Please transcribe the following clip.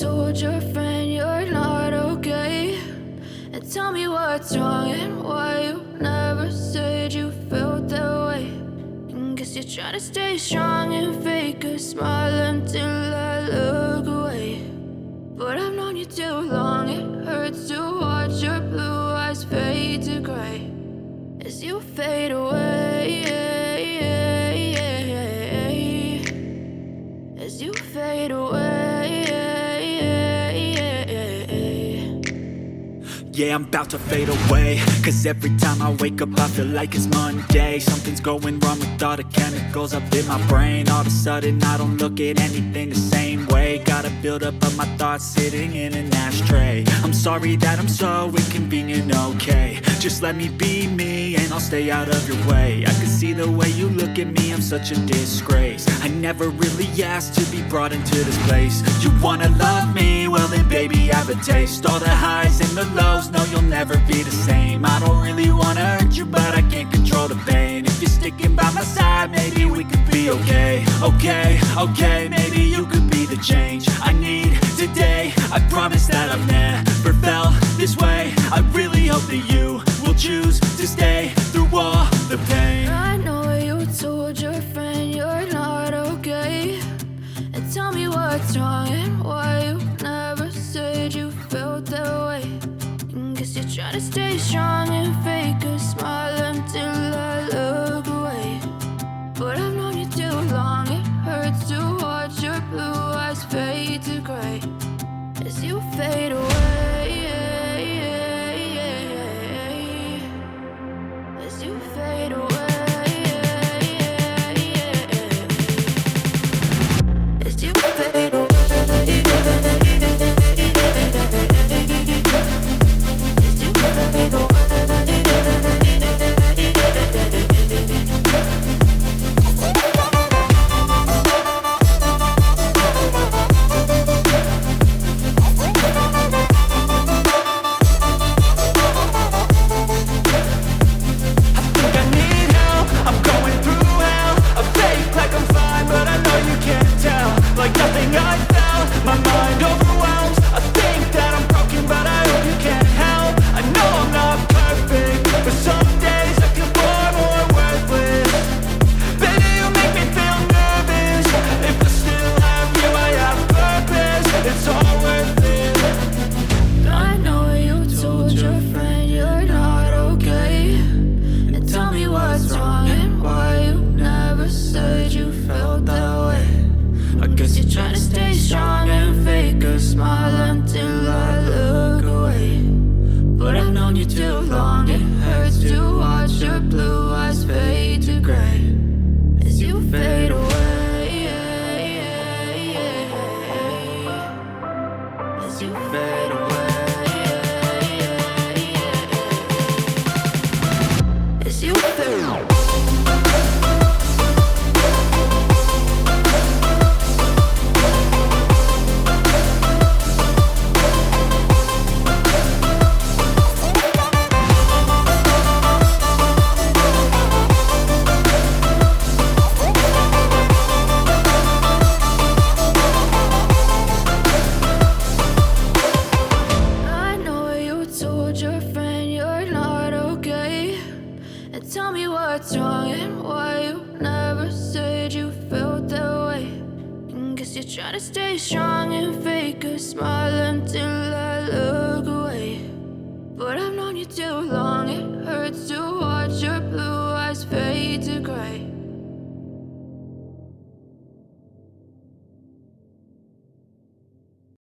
told your friend you're not okay? And tell me what's wrong and why you never said you felt that way. And guess you're trying to stay strong and fake a smile until I look away. But I've known you too long, it hurts to watch your blue eyes fade to gray as you fade away, as you fade away. Yeah, I'm about to fade away, cause every time I wake up I feel like it's Monday. Something's going wrong with all the chemicals up in my brain. All of a sudden I don't look at anything the same way. Gotta build up of my thoughts sitting in an ashtray. I'm sorry that I'm so inconvenient, okay? Just let me be me and I'll stay out of your way. I can see the way you look at me, I'm such a disgrace. I never really asked to be brought into this place. You wanna love me? Well then baby I have a taste. All the highs and the lows, no you'll never be the same. I don't really wanna hurt you but I can't control the pain. If you're sticking by my side maybe we could be okay. Okay, maybe you could be the change I need today. I promise that I've never felt this way. I really hope that you will choose to stay through all the pain. I know you told your friend you're not okay. And tell me what's wrong and why you never said you felt that way. And guess you're trying to stay strong and fake a smile until I look away. But I've known you too long, it hurts to watch your blue eyes fade to gray as you fade away, as you fade away, as you fade away. Trying to stay strong and fake a smile until I look